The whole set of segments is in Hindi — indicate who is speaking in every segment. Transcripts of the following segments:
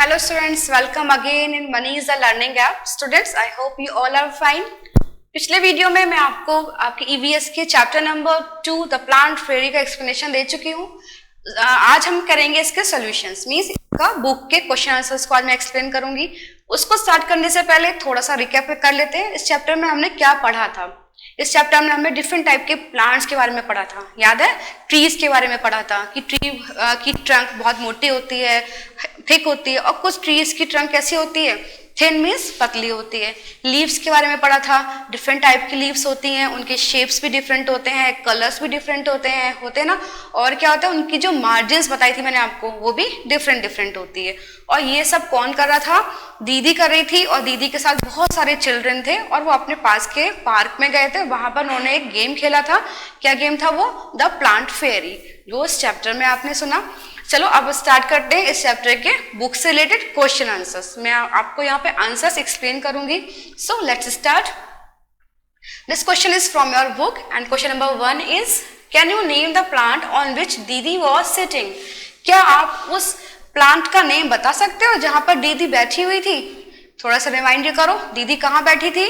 Speaker 1: Hello students, welcome again in Money is the Learning app. Students, I hope you all are fine. पिछले वीडियो में मैं आपको आपके EVS के चैप्टर नंबर 2 द प्लांट फेरी का एक्सप्लेनेशन दे चुकी हूँ। आज हम करेंगे इसके सॉल्यूशंस, मींस इसका बुक के क्वेश्चन आंसर्स को आज मैं एक्सप्लेन करूंगी। उसको स्टार्ट करने से पहले थोड़ा सा रिकैप कर लेते हैं। इस चैप्टर में हमने क्या पढ़ा था। इस चैप्टर में हमने डिफरेंट टाइप के प्लांट्स के बारे में पढ़ा था। याद है, ट्रीज के बारे में पढ़ा था कि ट्री की ट्रंक बहुत मोटी होती है, थिक होती है, और कुछ ट्रीज की ट्रंक कैसी होती है, थिन मीन्स पतली होती है। लीव्स के बारे में पढ़ा था, डिफरेंट टाइप की लीव्स होती हैं, उनके शेप्स भी डिफरेंट होते हैं, कलर्स भी डिफरेंट होते हैं ना। और क्या होता है, उनकी जो मार्जिन्स बताई थी मैंने आपको, वो भी डिफरेंट होती है। और ये सब कौन कर रहा था, दीदी कर रही थी, और दीदी के साथ बहुत सारे चिल्ड्रन थे, और वो अपने पास के पार्क में गए थे। वहां पर उन्होंने एक गेम खेला था। क्या गेम था वो? द प्लांट फेरी, जो इस चैप्टर में आपने सुना। चलो अब स्टार्ट करते हैं इस चैप्टर के बुक से रिलेटेड क्वेश्चन आंसर्स। मैं आपको यहाँ पे आंसर्स एक्सप्लेन करूंगी। So let's start. This question is from your book and question number 1 is, can you name the plant on which दीदी वॉज सिटिंग? क्या आप उस प्लांट का नेम बता सकते हो जहां पर दीदी बैठी हुई थी? थोड़ा सा रिमाइंड करो, दीदी कहाँ बैठी थी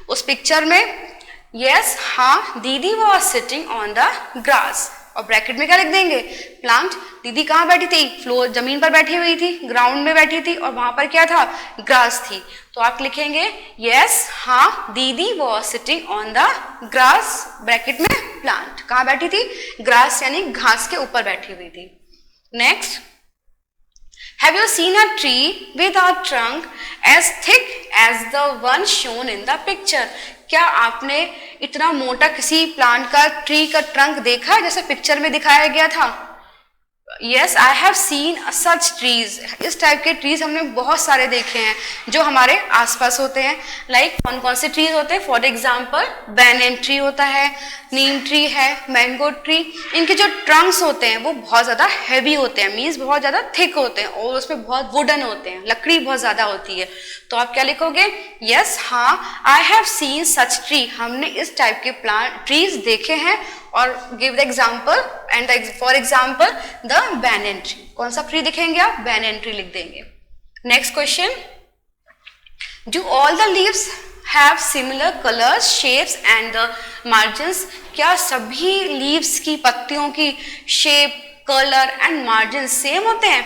Speaker 1: उस पिक्चर में? यस, हाँ, दीदी was sitting on the grass. और ब्रैकेट में क्या लिख देंगे? प्लांट। दीदी कहाँ बैठी थी? फ्लोर, जमीन पर बैठी हुई थी, ग्राउंड में बैठी थी, और वहां पर क्या था? ग्रास थी। तो आप लिखेंगे यस, हाँ, दीदी was sitting on the grass, bracket में प्लांट। कहाँ बैठी थी? ग्रास, यानी घास के ऊपर बैठी हुई थी। Next, have you seen a tree with a trunk as thick as the one shown in the picture? क्या आपने इतना मोटा किसी प्लांट का, ट्री का ट्रंक देखा है जैसे पिक्चर में दिखाया गया था? Yes, I have seen such trees. इस टाइप के ट्रीज हमने बहुत सारे देखे हैं जो हमारे आसपास होते हैं। लाइक कौन कौन से ट्रीज होते हैं? फॉर एग्जाम्पल बैनियन ट्री होता है, नीम ट्री है, मैंगो ट्री। इनके जो ट्रंक्स होते हैं वो बहुत ज्यादा हैवी होते हैं, मीन्स बहुत ज्यादा थिक होते हैं, और उसमें बहुत वुडन होते हैं, लकड़ी बहुत ज्यादा होती है। तो आप क्या लिखोगे? यस, हाँ, I have seen such tree. हमने इस टाइप के प्लांट ट्रीज देखे हैं। और give the example and for example the banyan tree. कौन सा ट्री दिखेंगे आप? बैनियन ट्री लिख देंगे। Next question, do all the leaves have similar colours, shapes and the margins? क्या सभी लीव्स की, पत्तियों की shape, colour and margin same होते हैं?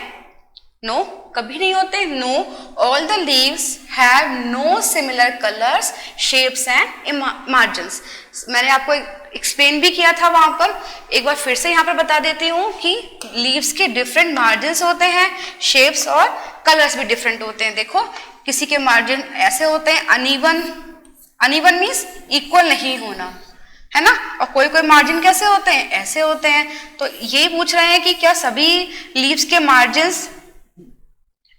Speaker 1: नो, कभी नहीं होते। No, all the leaves have no similar colours, shapes and margins. मैंने आपको एक्सप्लेन भी किया था वहां पर, एक बार फिर से यहाँ पर बता देती हूँ कि लीव्स के डिफरेंट मार्जिन्स होते हैं, शेप्स और कलर्स भी डिफरेंट होते हैं। देखो, किसी के मार्जिन ऐसे होते हैं अनइवन, अनइवन मीन्स इक्वल नहीं होना, है ना। और कोई कोई मार्जिन कैसे होते हैं? ऐसे होते हैं। तो ये पूछ रहे हैं कि क्या सभी लीव्स के मार्जिन्स,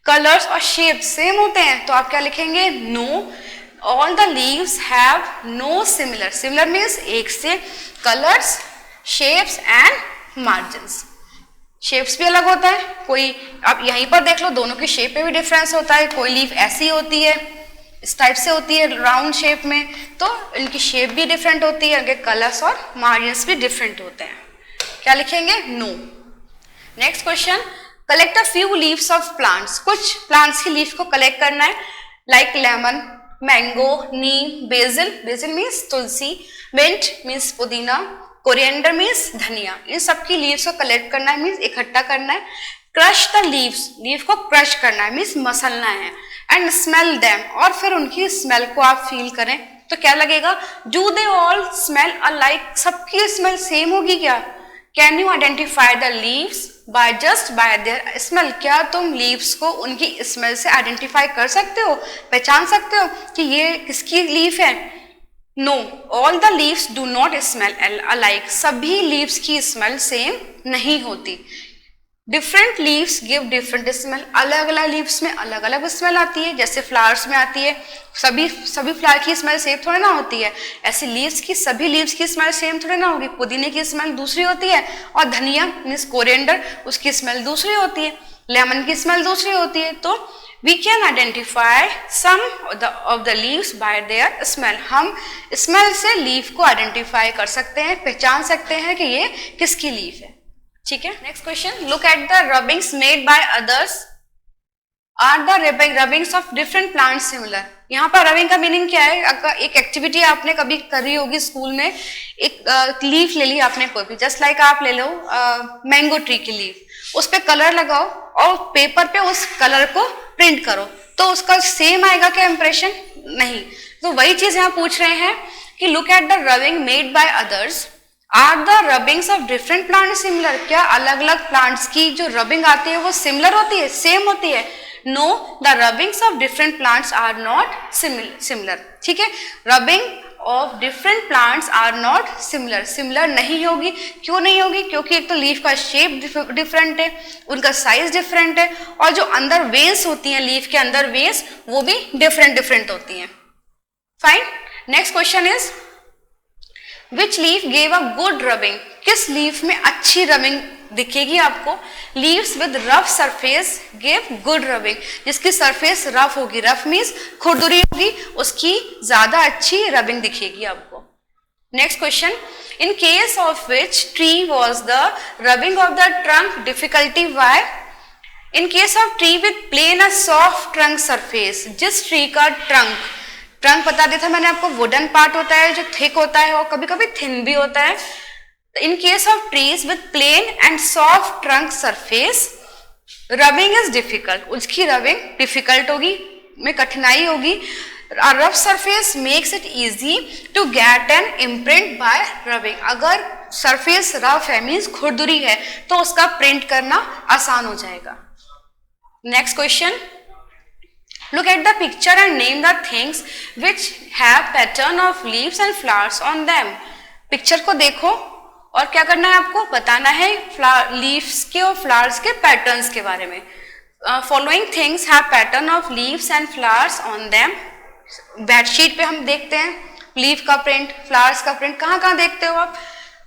Speaker 1: कलर्स और शेप सेम होते हैं? तो आप क्या लिखेंगे? No, all the leaves have no similar, similar means एक से, colours, shapes and margins. Shapes भी अलग होता है, कोई आप यहीं पर देख लो, दोनों की शेप में भी डिफरेंस होता है। कोई लीफ ऐसी होती है, इस टाइप से होती है राउंड शेप में, तो इनकी शेप भी डिफरेंट होती है, इनके कलर्स और मार्जिन्स भी डिफरेंट होते हैं। क्या लिखेंगे? No. Next question, collect a few leaves of plants. कुछ प्लांट्स की लीफ को कलेक्ट करना है। Like lemon, mango, neem, basil, basil means तुलसी, मिंट मीन्स पुदीना, कोरिएंडर मीन्स धनिया। इन सबकी लीव्स को कलेक्ट करना है, मीन्स इकट्ठा करना है। क्रश द लीव्स, लीफ को क्रश करना है, मीन्स मसलना है। एंड स्मेल देम, और फिर उनकी स्मेल को आप फील करें तो क्या लगेगा? Do they all smell alike? सबकी स्मेल सेम होगी क्या? Can you identify the leaves by just by their smell? क्या तुम लीव्स को उनकी स्मेल से आइडेंटिफाई कर सकते हो, पहचान सकते हो कि ये किसकी लीफ है? No, all the leaves do not smell alike. सभी लीव्स की स्मेल सेम नहीं होती। Different leaves give different smell. अलग अलग लीव्स में अलग अलग स्मेल आती है, जैसे फ्लावर्स में आती है। सभी फ्लावर की स्मेल सेम थोड़ी ना होती है। ऐसी लीव्स की, सभी लीव्स की स्मेल सेम थोड़ी ना होगी। पुदीने की स्मेल दूसरी होती है, और धनिया मीन्स कोरिएंडर, उसकी स्मेल दूसरी होती है। लेमन की स्मेल दूसरी होती है। तो we can identify some of the leaves by their smell. हम स्मेल से लीफ को आइडेंटिफाई कर सकते हैं, पहचान सकते हैं कि ये किसकी लीफ है। ठीक है। Next question, look at the rubbings made by others are the rubbings of different plants similar. यहाँ पर रबिंग का मीनिंग क्या है? अगर एक एक्टिविटी आपने कभी करी होगी स्कूल में, एक लीफ ले ली आपने कोई भी, जस्ट लाइक आप ले लो मैंगो ट्री की लीफ, उस पे कलर लगाओ और पेपर पे उस कलर को प्रिंट करो, तो उसका सेम आएगा क्या इंप्रेशन? नहीं। तो वही चीज यहाँ पूछ रहे हैं कि look at the rubbing made by others, are the rubbings of different plant similar. क्या अलग अलग प्लांट्स की जो रबिंग आती है वो सिमिलर होती है, सेम होती है? No, the rubbings of different plants are not similar. ठीक है, rubbing of different plants are not similar, similar नहीं होगी। क्यों नहीं होगी? क्योंकि एक तो लीफ का शेप डिफरेंट है, उनका साइज डिफरेंट है, और जो अंदर वेन्स होती हैं, लीफ के अंदर वेन्स, वो भी डिफरेंट होती हैं। Fine. Next question is which leaf gave a good rubbing. किस लीफ में अच्छी रबिंग दिखेगी आपको? Leaves with rough surface give good rubbing. जिसकी सरफेस रफ होगी, रफ मीन्स खुरदुरी होगी, उसकी ज्यादा अच्छी रबिंग दिखेगी आपको। Next question, in case of which tree was the rubbing of the trunk difficulty why. In case of tree with plain a soft trunk surface. जिस ट्री का ट्रंक बता दिया था मैंने आपको, वुडन पार्ट होता है जो थिक होता है और कभी कभी थिन भी होता है। In case of trees with plain and soft trunk surface, rubbing is difficult. उसकी rubbing difficult होगी, में कठिनाई होगी। A rough surface makes it easy to get an imprint by rubbing. अगर surface rough है means खुरदुरी है, तो उसका print करना आसान हो जाएगा। Next question. Look at the picture and name the things which have pattern of leaves and flowers on them. Picture को देखो और क्या करना है आपको? बताना है लीव्स के और फ्लावर्स के पैटर्न्स के बारे में। Following things have pattern of leaves and flowers on them. Bedsheet पे हम देखते हैं लीफ का प्रिंट, फ्लावर्स का प्रिंट। कहाँ कहाँ देखते हो आप?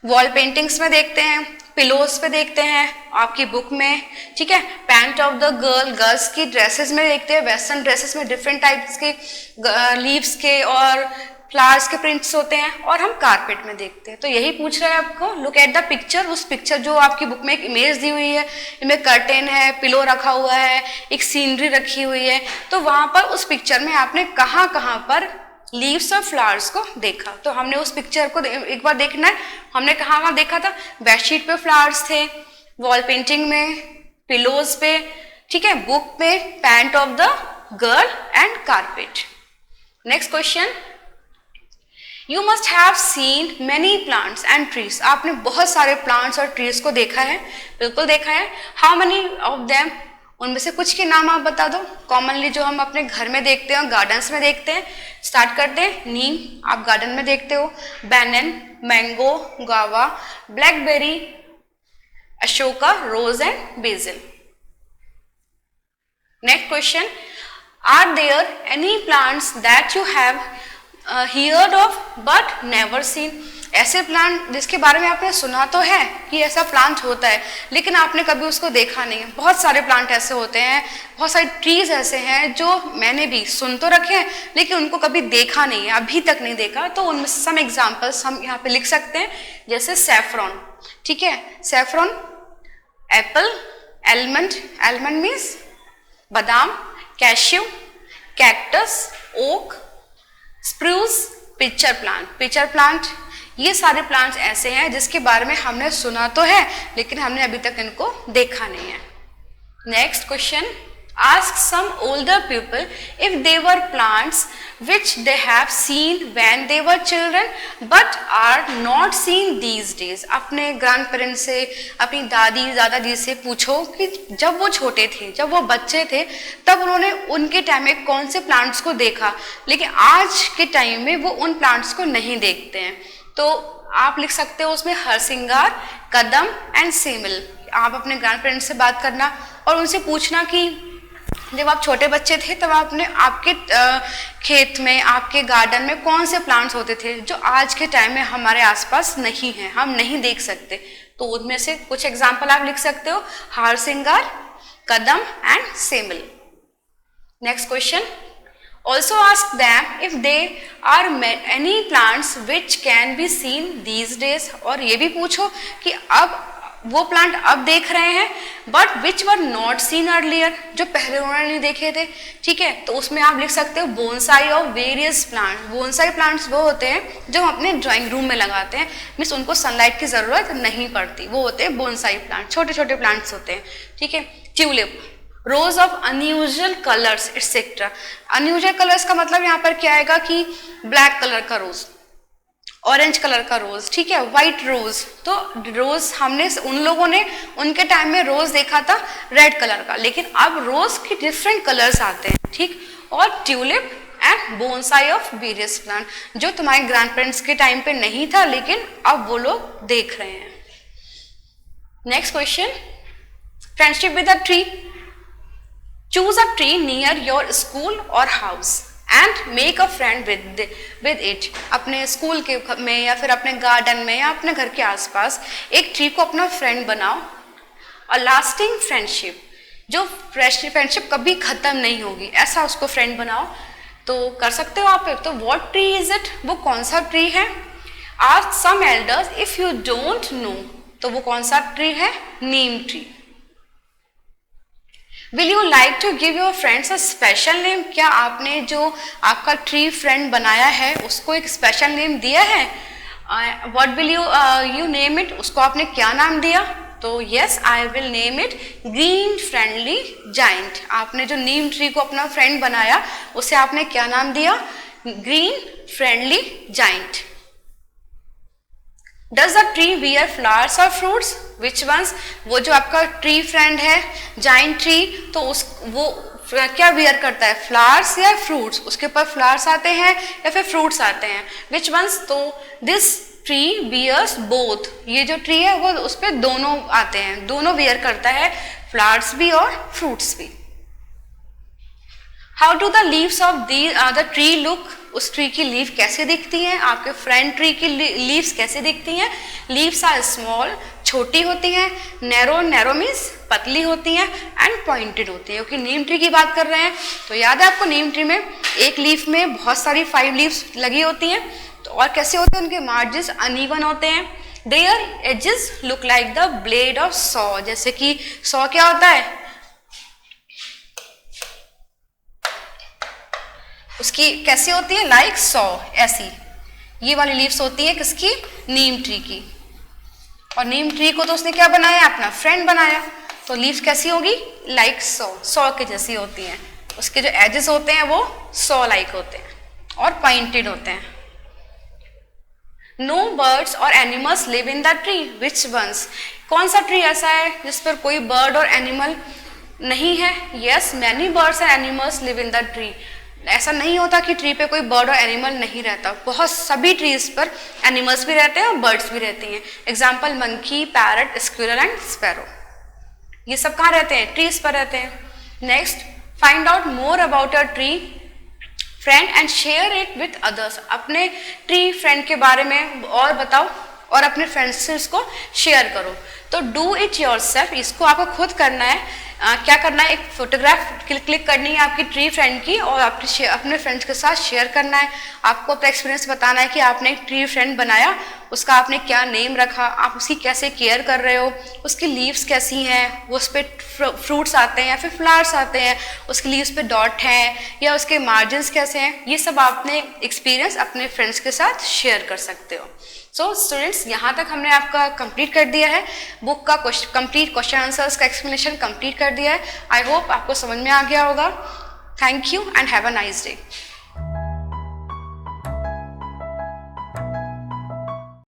Speaker 1: वॉल पेंटिंग्स में देखते हैं, पिलोज पे देखते हैं, आपकी बुक में। ठीक है, पैंट ऑफ द गर्ल्स की ड्रेसेस में देखते हैं, वेस्टर्न ड्रेसेस में डिफरेंट टाइप्स के लीव्स के और फ्लावर्स के प्रिंट्स होते हैं, और हम कारपेट में देखते हैं। तो यही पूछ रहा है आपको, लुक एट द पिक्चर। उस पिक्चर जो आपकी बुक में एक इमेज दी हुई है, इनमें कर्टेन है, पिलो रखा हुआ है, एक सीनरी रखी हुई है, तो वहां पर उस पिक्चर में आपने कहाँ कहाँ पर लीव्स और फ्लावर्स को देखा? तो हमने उस पिक्चर को एक बार देखना है। हमने कहाँ कहाँ देखा था? बेडशीट पे फ्लावर्स थे, वॉल पेंटिंग में, पिलोज पे, ठीक है, बुक पे, pant of the girl and carpet. Next question, You must have seen many plants and trees. आपने बहुत सारे प्लांट्स और ट्रीज को देखा है, बिल्कुल देखा है। How many of them? उनमें से कुछ के नाम आप बता दो, कॉमनली जो हम अपने घर में देखते हैं और गार्डन्स में देखते हैं। स्टार्ट करते हैं। नीम आप गार्डन में देखते हो, banyan, mango, guava, blackberry, Ashoka, rose and basil. Next question, are there any plants that you have heard of but never seen? ऐसे प्लांट जिसके बारे में आपने सुना तो है कि ऐसा प्लांट होता है, लेकिन आपने कभी उसको देखा नहीं है। बहुत सारे प्लांट ऐसे होते हैं, बहुत सारे ट्रीज ऐसे हैं जो मैंने भी सुन तो रखे हैं लेकिन उनको कभी देखा नहीं है, अभी तक नहीं देखा। तो उनमें सम एग्जाम्पल्स हम यहाँ पे लिख सकते हैं, जैसे सैफरॉन। ठीक है, सैफरॉन, एप्पल, एलमंड मीन्स बादाम, cashew, cactus, oak, spruce, pitcher plant. ये सारे प्लांट्स ऐसे हैं जिसके बारे में हमने सुना तो है लेकिन हमने अभी तक इनको देखा नहीं है। Next question, ask some older people if they were plants which they have seen when they were children but are not seen these days. अपने ग्रैंड पेरेंट्स से, अपनी दादी दादाजी से पूछो कि जब वो छोटे थे, जब वो बच्चे थे, तब उन्होंने उनके टाइम में कौन से प्लांट्स को देखा, लेकिन आज के टाइम में वो उन प्लांट्स को नहीं देखते हैं। तो आप लिख सकते हो उसमें हरसिंगार, कदम एंड सेमिल। आप अपने ग्रैंड पेरेंट्स से बात करना और उनसे पूछना कि जब आप छोटे बच्चे थे तब आपके खेत में, आपके गार्डन में कौन से प्लांट्स होते थे जो आज के टाइम में हमारे आसपास नहीं हैं, हम नहीं देख सकते। तो उनमें से कुछ एग्जाम्पल आप लिख सकते हो, हारसिंगार, कदम एंड सेमिल। Next question, also ask them if they are any plants which can be seen these days. और ये भी पूछो कि अब वो प्लांट अब देख रहे हैं, but which were not seen earlier, जो पहले उन्होंने नहीं देखे थे। ठीक है, तो उसमें आप लिख सकते हो bonsai of various plants. Bonsai plants वो होते हैं जो हम अपने ड्राइंग रूम में लगाते हैं, मीन्स उनको सनलाइट की जरूरत नहीं पड़ती, वो होते हैं बोनसाई प्लांट, छोटे छोटे प्लांट्स होते हैं। ठीक है, tulip, rose of unusual colours etcetera. Unusual colours का मतलब यहाँ पर क्या आएगा कि ब्लैक कलर का रोज, ऑरेंज कलर का रोज, ठीक है, व्हाइट रोज। तो रोज हमने उन लोगों ने उनके टाइम में रोज देखा था रेड कलर का, लेकिन अब रोज के डिफरेंट कलर्स आते हैं। ठीक, और tulip and bonsai of various plant, जो तुम्हारे ग्रैंड पेरेंट्स के टाइम पे नहीं था, लेकिन अब वो लोग देख रहे हैं। Next question, friendship with a tree. Choose a tree near your school और house and make a friend with it. अपने स्कूल के में या फिर अपने गार्डन में या अपने घर के आसपास एक ट्री को अपना फ्रेंड बनाओ। और लास्टिंग फ्रेंडशिप, जो फ्रेंडशिप कभी खत्म नहीं होगी, ऐसा उसको फ्रेंड बनाओ। तो कर सकते हो आप। तो व्हाट ट्री इज इट, वो कौन सा ट्री है। Ask some elders if you don't know, तो वो कौन सा ट्री है, neem tree. Will you like to give your friends a special name, क्या आपने जो आपका ट्री फ्रेंड बनाया है उसको एक स्पेशल नेम दिया है। What will you name it, उसको आपने क्या नाम दिया। तो yes, I will name it green friendly giant. आपने जो नीम ट्री को अपना फ्रेंड बनाया उसे आपने क्या नाम दिया, green friendly giant. Does the tree wear flowers और फ्रूट्स, विच वंस, वो जो आपका ट्री फ्रेंड है जाइंट ट्री, तो वो क्या वियर करता है, फ्लावर्स या फ्रूट्स। उसके ऊपर फ्लावर्स आते हैं या फिर फ्रूट्स आते हैं, विच वंस। तो दिस ट्री वियर्स बोथ, ये जो ट्री है वो उस पर दोनों आते हैं, दोनों वियर करता है, फ्लावर्स भी और फ्रूट्स भी। How do the leaves of the tree look, उस ट्री की लीफ कैसे दिखती हैं, आपके फ्रेंड ट्री की लीव्स कैसे दिखती हैं। लीव्स आर स्मॉल, छोटी होती हैं, नैरो मीन्स पतली होती हैं, एंड पॉइंटेड होती हैं। क्योंकि नीम ट्री की बात कर रहे हैं, तो याद है आपको नीम ट्री में एक लीफ में बहुत सारी 5 लीव्स लगी होती हैं। तो और कैसे होते हैं, उनके मार्जिन्स अनइवन होते हैं। There edges look like the blade of saw, जैसे कि सॉ क्या होता है, उसकी कैसी होती है, लाइक सॉ, ऐसी ये वाली लीव्स होती है किसकी, नीम ट्री की। और नीम ट्री को तो उसने क्या बनाया, अपना फ्रेंड बनाया। तो लीव्स कैसी होगी, लाइक सॉ के जैसी होती हैं। उसके जो एजेस होते हैं वो सॉ लाइक होते हैं और पॉइंटेड होते हैं। नो बर्ड्स और animals live in the tree, which ones, कौन सा ट्री ऐसा है जिस पर कोई बर्ड और एनिमल नहीं है। Yes, many birds and animals live in the tree. ऐसा नहीं होता कि ट्री पे कोई बर्ड और एनिमल नहीं रहता, बहुत सभी ट्रीज पर एनिमल्स भी रहते हैं और बर्ड्स भी रहती हैं। Example monkey, parrot, squirrel and sparrow, ये सब कहाँ रहते हैं, ट्रीज पर रहते हैं। Next, find out more about your tree friend and share it with others. अपने ट्री फ्रेंड के बारे में और बताओ और अपने फ्रेंड्स से इसको शेयर करो। तो डू इट योरसेल्फ, इसको आपको खुद करना है। क्या करना है, एक फोटोग्राफ क्लिक करनी है आपकी ट्री फ्रेंड की और अपने फ्रेंड्स के साथ शेयर करना है। आपको अपना एक्सपीरियंस बताना है कि आपने एक ट्री फ्रेंड बनाया, उसका आपने क्या नेम रखा, आप उसकी कैसे केयर कर रहे हो, उसकी लीव्स कैसी हैं, वो उस पर फ्रूट्स आते हैं या फिर फ्लावर्स आते हैं, उसकी लीव्स पे डॉट हैं या उसके मार्जिन्स कैसे हैं, ये सब आपने एक्सपीरियंस अपने फ्रेंड्स के साथ शेयर कर सकते हो। सो स्टूडेंट्स, यहाँ तक हमने आपका कंप्लीट कर दिया है, बुक का कंप्लीट क्वेश्चन आंसर्स का एक्सप्लेनेशन कंप्लीट कर दिया है। आई होप आपको समझ में आ गया होगा। Thank you and have a nice day.